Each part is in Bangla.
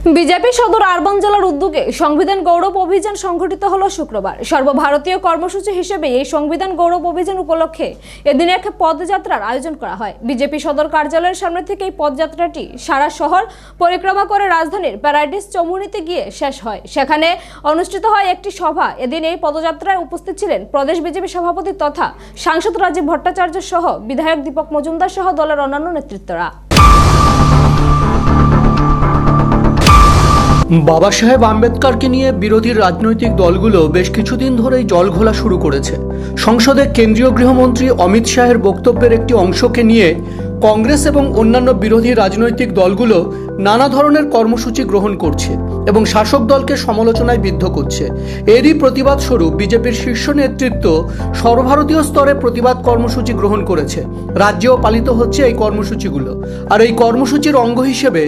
বিজেপি সদর আরবান জেলার উদ্যোগে সংবিধান গৌরব অভিযান সংগঠিত হলো শুক্রবার। সর্বভারতীয় কর্মসূচি হিসেবে এই সংবিধান গৌরব অভিযান উপলক্ষে এদিন এক পদযাত্রার আয়োজন করা হয়। বিজেপি সদর কার্যালয়ের সামনে থেকে এই পদযাত্রাটি সারা শহর পরিক্রমা করে রাজধানীর প্যারাডাইস চৌমুহনীতে গিয়ে শেষ হয়। সেখানে অনুষ্ঠিত হয় একটি সভা। এদিন এই পদযাত্রায় উপস্থিত ছিলেন প্রদেশ বিজেপি সভাপতি তথা সাংসদ রাজীব ভট্টাচার্য সহ বিধায়ক দীপক মজুমদার সহ দলের অন্যান্য নেতৃত্বরা। বাবা সাহেব আম্বেদকরকে নিয়ে বিরোধী রাজনৈতিক দলগুলো বেশ কিছুদিন ধরেই জলঘোলা শুরু করেছে। সংসদে কেন্দ্রীয় গৃহমন্ত্রী অমিত শাহের বক্তব্যের একটি অংশকে নিয়ে কংগ্রেস এবং অন্যান্য বিরোধী রাজনৈতিক দলগুলো নানা ধরনের কর্মসূচি গ্রহণ করছে এবং শাসক দলকে সমালোচনায় বিদ্ধ করছে। এরই প্রতিবাদ স্বরূপ বিজেপির শীর্ষ নেতৃত্ব সর্বভারতীয় স্তরে প্রতিবাদ কর্মসূচি গ্রহণ করেছে। রাজ্যেও পালিত হচ্ছে এই কর্মসূচিগুলো। আর এই কর্মসূচির অঙ্গ হিসেবে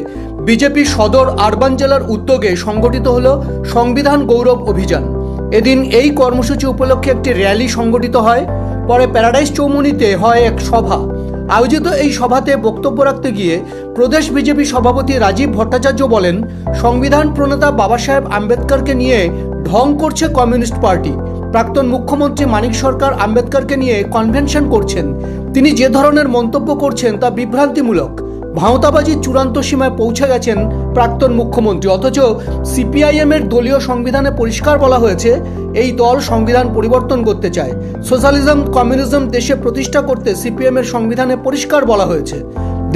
বিজেপি সদর আরবান জেলার উদ্যোগে সংগঠিত হল সংবিধান গৌরব অভিযান। এদিন এই কর্মসূচি উপলক্ষে একটি র্যালি সংগঠিত হয়। পরে প্যারাডাইস চৌমুহনীতে হয় এক সভা। আয়োজিত এই সভাতে বক্তব্য রাখতে গিয়ে প্রদেশ বিজেপি সভাপতি রাজীব ভট্টাচার্য বলেন, সংবিধান প্রণেতা বাবা সাহেব আম্বেদকরকে নিয়ে ঢং করছে কমিউনিস্ট পার্টি। প্রাক্তন মুখ্যমন্ত্রী মানিক সরকার আম্বেদকরকে নিয়ে কনভেনশন করছেন। তিনি যে ধরনের মন্তব্য করছেন তা বিভ্রান্তিমূলক। ভাঁওতাবাজির চূড়ান্ত সীমায় পৌঁছে গেছেন প্রাক্তন মুখ্যমন্ত্রী। অথচ সিপিআইএমের দলীয় সংবিধানে পরিষ্কার বলা হয়েছে এই দল সংবিধান পরিবর্তন করতে চায়। সোশ্যালিজম কমিউনিজম দেশে প্রতিষ্ঠা করতে সিপিএমের সংবিধানে পরিষ্কার বলা হয়েছে।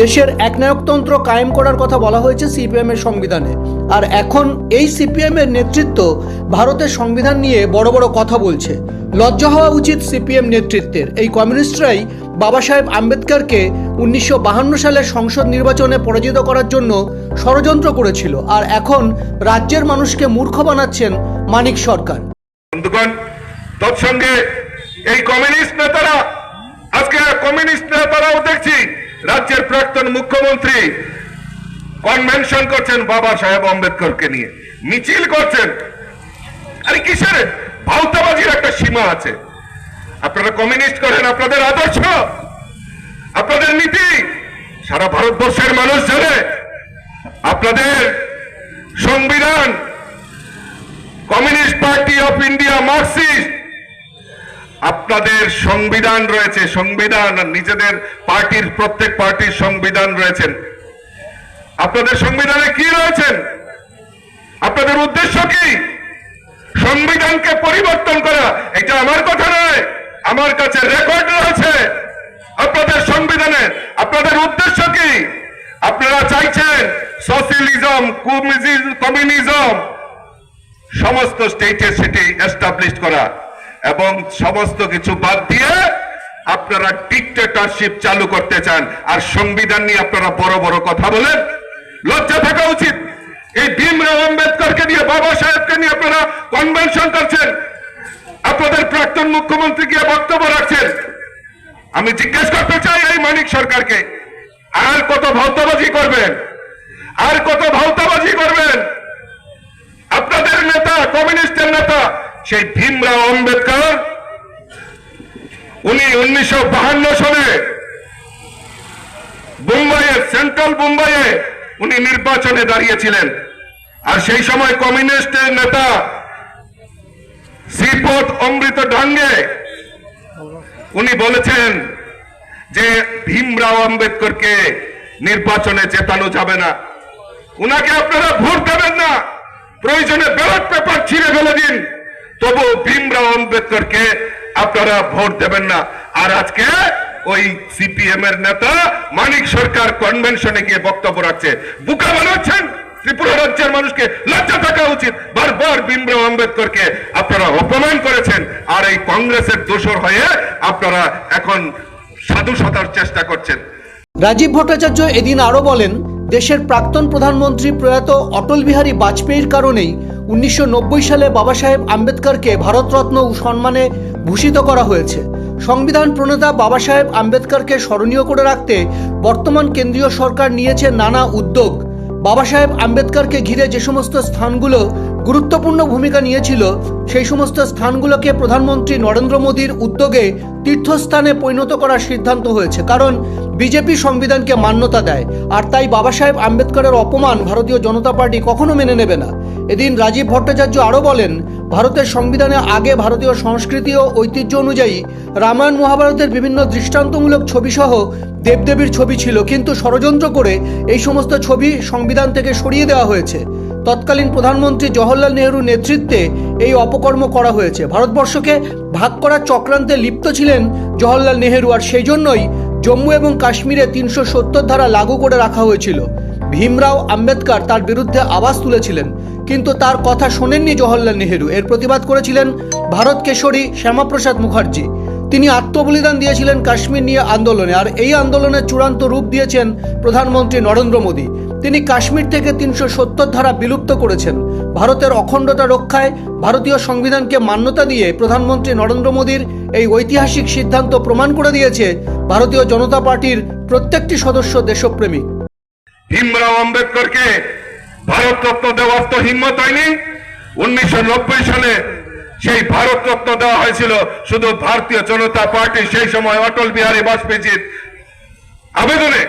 দেশের একনায়কতন্ত্র কায়েম করার কথা বলা হয়েছে সিপিএমের সংবিধানে। আর এখন এই সিপিএমের নেতৃত্ব ভারতের সংবিধান নিয়ে বড় বড় কথা বলছে। লজ্জা হওয়া উচিত সিপিএম নেতৃত্বের। এই কমিউনিস্টরাই বাবা সাহেব আম্বেদকরকে 1952 সালের সংসদ নির্বাচনে পরাজিত করার জন্য ষড়যন্ত্র করেছিল। আর এখন রাজ্যের মানুষকে মূর্খ বানাচ্ছেন মানিক সরকার। বন্ধুগণ, তৎসঙ্গে এই কমিউনিস্ট নেতারা কমিউনিস্ট নেতারাও দেখছি রাজ্যের প্রাক্তন মুখ্যমন্ত্রী কনভেনশন করছেন বাবা সাহেব আম্বেদকরকে নিয়ে, মিছিল করছেন। আরে কিসের ভাওতাবাজির একটা সীমা আছে। আপনারা কমিউনিস্ট করেন, আপনাদের আদর্শ, আপনাদের নীতি সারা ভারতবর্ষের মানুষ জানে। আপনাদের সংবিধান communist party of India Marxist, আপনাদের সংবিধান রয়েছে। সংবিধান নিজেদের পার্টির প্রত্যেক পার্টির সংবিধান রয়েছেন। আপনাদের সংবিধানে কি রয়েছেন? আপনাদের উদ্দেশ্য কি? সংবিধানকে পরিবর্তন করা। এটা আমার কথা নয়, আমার কাছে রেকর্ড রয়েছে আপনাদের সংবিধানে। আপনাদের উদ্দেশ্য কি? আপনারা চাইছেন সোশ্যালিজম, কমিউনিজম সমস্ত স্টেটে সেটি এস্টাবলিশ করা এবং সমস্ত কিছু বাদ দিয়ে আপনারা ডিক্টেটরশিপ চালু করতে চান। আর সংবিধান নিয়ে আপনারা বড় বড় কথা বলেন। লজ্জা থাকা উচিত। এই ভীমরাও আম্বেদকরকে নিয়ে, বাবা সাহেবকে নিয়ে আপনারা কনভেনশন করছেন, আপনাদের প্রাক্তন মুখ্যমন্ত্রী গিয়ে বক্তব্য রাখছেন। আমি জিজ্ঞেস করতে চাই এই মানিক সরকারকে, আর কত ভাওতাবাজি করবেন? আর কত ভাওতাবাজি করবেন? আপনাদের নেতা, কমিউনিস্টের নেতা সেই ভীমরাও আম্বেদকর, উনি 1952 সালে মুম্বাইয়ে, সেন্ট্রাল মুম্বাইয়ে উনি নির্বাচনে দাঁড়িয়েছিলেন। আর সেই সময় কমিউনিস্টের নেতা শ্রীপদ অমৃত ডাঙ্গে উনি বলেছেন যে ভীমরাও আম্বেদকরকে নির্বাচনে জেতানো যাবে না, উনাকে আপনারা ভোট দেবেন না, প্রয়োজনে ব্যালট পেপার ছিঁড়ে ফেলে দিন, তবু ভীমরাও আম্বেদকরকে আপনারা ভোট দেবেন না। আর আজকে ওই সিপিএম এর নেতা মানিক সরকার কনভেনশনে গিয়ে বক্তব্য রাখছে, বুকা বানাচ্ছেন ত্রিপুরা রাজ্যের মানুষকে। লজ্জা থাকা উচিত। বারবার ভীমরাও আম্বেদকরকে আপনারা অপমান করেছেন, আর এই কংগ্রেসের দোসর হয়ে আপনারা এখন সাধু সাধার চেষ্টা করছেন। রাজীব ভট্টাচার্য এদিন আরো বলেন, দেশের প্রাক্তন প্রধানমন্ত্রী প্রয়াত অটল বিহারী বাজপেয়ীর কারণেই 1990 সালে বাবা সাহেব আম্বেদকরকে ভারতরত্ন সম্মানে ভূষিত করা হয়েছে। সংবিধান প্রণেতা বাবা সাহেব আম্বেদকরকে স্মরণীয় করে রাখতে বর্তমান কেন্দ্রীয় সরকার নিয়েছে নানা উদ্যোগ। বাবা সাহেব আম্বেদকরকে ঘিরে যে সমস্ত স্থানগুলো গুরুত্বপূর্ণ ভূমিকা নিয়েছিল, সেই সমস্ত স্থানগুলোকে প্রধানমন্ত্রী নরেন্দ্র মোদীর উদ্যোগে তীর্থস্থানে পরিণত করার সিদ্ধান্ত হয়েছে। কারণ বিজেপি সংবিধানকে মান্যতা দেয়, আর তাই বাবা সাহেব আম্বেদকরের অপমান ভারতীয় জনতা পার্টি কখনো মেনে নেবে না। এদিন রাজীব ভট্টাচার্য আরও বলেন, ভারতের সংবিধানে আগে ভারতীয় সংস্কৃতি ও ঐতিহ্য অনুযায়ী রামায়ণ মহাভারতের বিভিন্ন দৃষ্টান্তমূলক ছবিসহ দেবদেবীর ছবি ছিল, কিন্তু ষড়যন্ত্র করে এই সমস্ত ছবি সংবিধান থেকে সরিয়ে দেওয়া হয়েছে। তৎকালীন প্রধানমন্ত্রী জওহরলাল নেহরুর নেতৃত্বে এই অপকর্ম করা হয়েছে। ভারতবর্ষকে ভাগ করার চক্রান্তে লিপ্ত ছিলেন জওহরলাল নেহরু, আর সেই জন্যই জম্মু এবং কাশ্মীরে 370 ধারা লাগু করে রাখা হয়েছিল। ভীমরাও আম্বেদকর তার বিরুদ্ধে আওয়াজ তুলেছিলেন, কিন্তু তার কথা শোনেননি জওহরলাল নেহরু। এর প্রতিবাদ করেছিলেন ভারত কেশরী শ্যামাপ্রসাদ মুখার্জি। তিনি আত্মবলিদান দিয়েছিলেন কাশ্মীর নিয়ে আন্দোলনে, আর এই আন্দোলনের চূড়ান্ত রূপ দিয়েছেন প্রধানমন্ত্রী নরেন্দ্র মোদী। তিনি কাশ্মীর থেকে 370 ধারা বিলুপ্ত করেছেন। ভারতের অখণ্ডতা রক্ষায় ভারতীয় সংবিধানকে মান্যতা দিয়ে প্রধানমন্ত্রী নরেন্দ্র মোদীর এই ঐতিহাসিক সিদ্ধান্ত প্রমাণ করে দিয়েছে ভারতীয় জনতা পার্টির প্রত্যেকটি সদস্য দেশপ্রেমিক। ভীমরাও আম্বেদকরকে ভারত রত্ন দেওয়ার তো হিম্মত হয়নি। 1990 সালে সেই ভারত রত্ন দেওয়া হয়েছিল শুধু ভারতীয় জনতা পার্টি, সেই সময় অটল বিহারী বাজপেয়ীজির আবেদনে।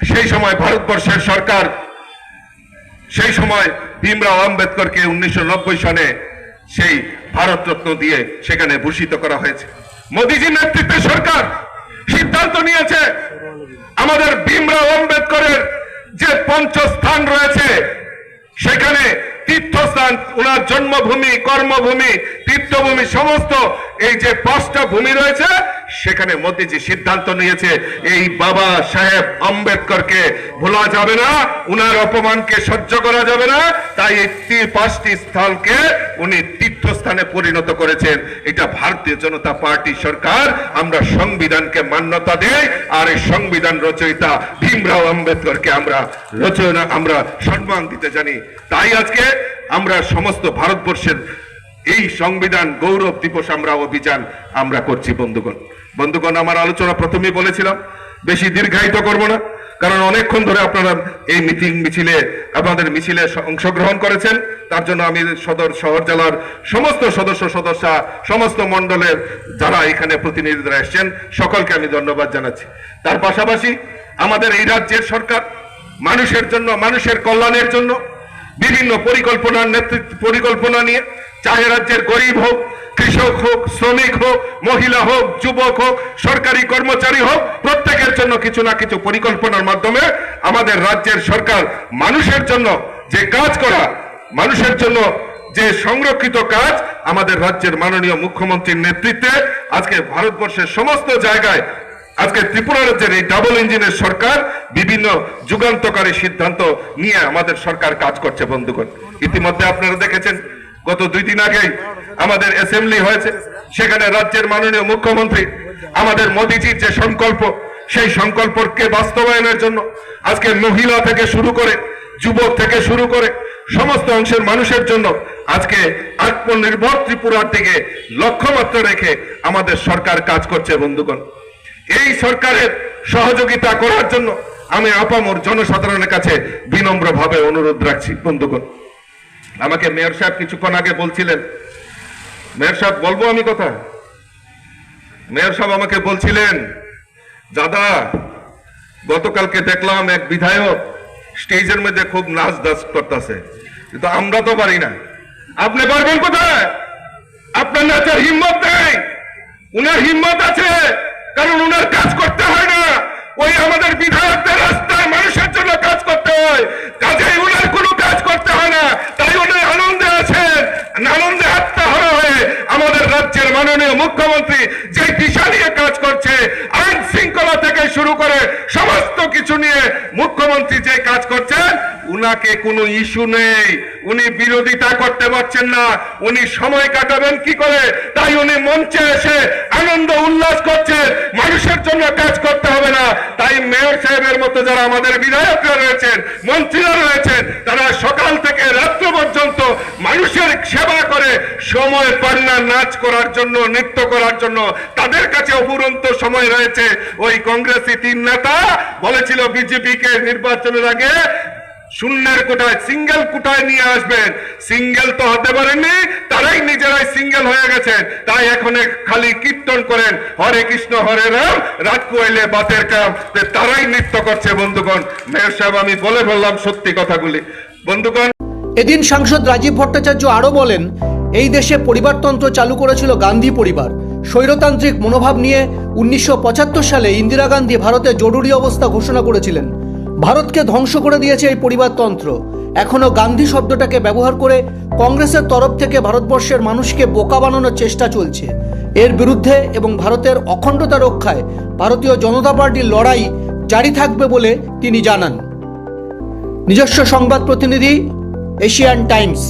সেই সময় ভারতবর্ষের সরকার সেই সময় ভীমরাও আম্বেদকরকে 1990 সালে সেই ভারত রত্ন দিয়ে সেখানে ভূষিত করা হয়েছে। মোদীজির নেতৃত্বে সরকার সিদ্ধান্ত নিয়েছে আমাদের ভীমরাও আম্বেদকরের যে পঞ্চস্থান রয়েছে, সেখানে তীর্থস্থান, ওনার জন্মভূমি, কর্মভূমি, তীর্থভূমি, সমস্ত এই যে 5টা ভূমি রয়েছে, সেখানে মোদীজি সিদ্ধান্ত নিয়েছে এই বাবা সাহেব আম্বেদকরকে ভোলা যাবে না, উনার অপমানকে সহ্য করা যাবে না। তাই এই 5টি স্থলকে উনি তীর্থস্থানে পরিণত করেছেন। এটা ভারতীয় জনতা পার্টি সরকার। আমরা সংবিধানকে মান্যতা দেই, আর এই সংবিধান রচয়িতা ভীমরাও আম্বেদকরকে আমরা সম্মান দিতে জানি। তাই আজকে আমরা সমস্ত ভারতবর্ষের এই সংবিধান গৌরব দিবস অভিযান আমরা করছি। বন্ধুগণ, আমার আলোচনা প্রথমেই বলেছিলাম, বেশি দীর্ঘায়িত করব না, কারণ অনেকক্ষণ ধরে আপনারা এই আমাদের মিছিলে অংশগ্রহণ করেছেন। তার জন্য আমি শহর জেলার সমস্ত সদস্যা, সমস্ত মণ্ডলের যারা এখানে প্রতিনিধিরা এসেছেন, সকলকে আমি ধন্যবাদ জানাচ্ছি। তার পাশাপাশি আমাদের এই রাজ্যের সরকার মানুষের জন্য, মানুষের কল্যাণের জন্য বিভিন্ন পরিকল্পনা নিয়ে, চাহে রাজ্যের গরিব হোক, কৃষক হোক, শ্রমিক হোক, মহিলা হোক, যুবক হোক, সরকারি কর্মচারী হোক, প্রত্যেকের জন্য কিছু না কিছু পরিকল্পনার মাধ্যমে আমাদের রাজ্যের সরকার মানুষের জন্য যে কাজ করা, মানুষের জন্য যে সংরক্ষিত কাজ, আমাদের রাজ্যের মাননীয় মুখ্যমন্ত্রীর নেতৃত্বে আজকে ভারতবর্ষের সমস্ত জায়গায় আজকে ত্রিপুরা রাজ্যের এই ডাবল ইঞ্জিনের সরকার বিভিন্ন যুগান্তকারী সিদ্ধান্ত নিয়ে আমাদের সরকার কাজ করছে। বন্ধুগণ, ইতিমধ্যে আপনারা দেখেছেন গত 2 দিন আগেই আমাদের অ্যাসেম্বলি হয়েছে, সেখানে রাজ্যের মাননীয় মুখ্যমন্ত্রী আমাদের মোদীজির যে সংকল্প, সেই সংকল্পকে বাস্তবায়নের জন্য আজকে মহিলা থেকে শুরু করে, যুবক থেকে শুরু করে সমস্ত অংশের মানুষের জন্য আজকে আত্মনির্ভর ত্রিপুরার দিকে লক্ষ্যমাত্রা রেখে আমাদের সরকার কাজ করছে। বন্ধুগণ, এই সরকারের সহযোগিতা করার জন্য আমি আপামর জনসাধারণের কাছে বিনম্রভাবে অনুরোধ রাখছি। বন্ধুগণ, আমাকে মেয়র সাহেব কিছুক্ষণ আগে বলছিলেন, মেয়র সাহেব বলবো আমি কথা, মেয়র সাহেব আমাকে বলছিলেন, দাদা গতকালকে দেখলাম এক বিধায়ক স্টেজের মধ্যে খুব নাচ দাস করতেছে, কিন্তু আমরা তো পারি না। আপনি পারবেন কোথায়? আপনার নাচের হিম্মত নেই। উনার হিম্মত আছে, কারণ উনার কাজ করতে হয় না। ওই আমাদের বিধায়কদের রাস্তায় মানুষের জন্য কাজ করতে হয়, কাজেই উনার কোনো কাজ করতে হয় না। তাই উনি আনন্দে আছেন, আনন্দে আত্মহারা হয়ে আমাদের রাজ্যের মাননীয় মুখ্যমন্ত্রী যে দিশা নিয়ে কাজ করছে, আইন শৃঙ্খলা থেকে শুরু করে সমস্ত কিছু নিয়ে মুখ্যমন্ত্রী যে কাজ করছেন, উনাকে কোনো ইস্যু নেই। উনি বিরোধিতা করতে পারছেন না, উনি সময় কাটাবেন কি করে, তাই উনি মঞ্চে এসে আনন্দ উল্লাস করছেন। মানুষের জন্য কাজ করতে হবে না। তাই মেয়র সাহেবের মতো যারা আমাদের বিধায়করা রয়েছেন, মন্ত্রীরা রয়েছেন, তারা সকাল থেকে রাত্র পর্যন্ত মানুষের সেবা করে সময় পান না নাচ করার জন্য, নৃত্য করার জন্য। তাদের কাছে অফুরন্ত সময় রয়েছে। ওই কংগ্রেসি 3 নেতা বলেছিল বিজেপিকে নির্বাচনের আগে শূন্যের কোটায় সিঙ্গেল কোটায় নিয়ে আসবেন। সিঙ্গেল তো হতে পারেননি, তারাই নিজেরাই সিঙ্গেল হয়ে গেছেন। তাই এখন খালি কীর্তন করেন হরে কৃষ্ণ হরে রাম, রাজকুয়াইলে বাতের কাম, তারাই নৃত্য করছে। বন্ধুগণ, মেয়র সাহেব আমি বলে বললাম সত্যি কথাগুলি। বন্ধুগণ, এদিন সাংসদ রাজীব ভট্টাচার্য আরও বলেন, এই দেশে পরিবারতন্ত্র চালু করেছিল গান্ধী পরিবার। স্বৈরতান্ত্রিক মনোভাব নিয়ে 1975 সালে ইন্দিরা গান্ধী ভারতে জরুরি অবস্থা ঘোষণা করেছিলেন। ভারতকে ধ্বংস করে দিয়েছে এই পরিবারতন্ত্র। এখনও গান্ধী শব্দটাকে ব্যবহার করে কংগ্রেসের তরফ থেকে ভারতবর্ষের মানুষকে বোকা বানানোর চেষ্টা চলছে। এর বিরুদ্ধে এবং ভারতের অখণ্ডতা রক্ষায় ভারতীয় জনতা পার্টির লড়াই জারি থাকবে বলে তিনি জানান। নিজস্ব সংবাদ প্রতিনিধি, এশিয়ান টাইমস।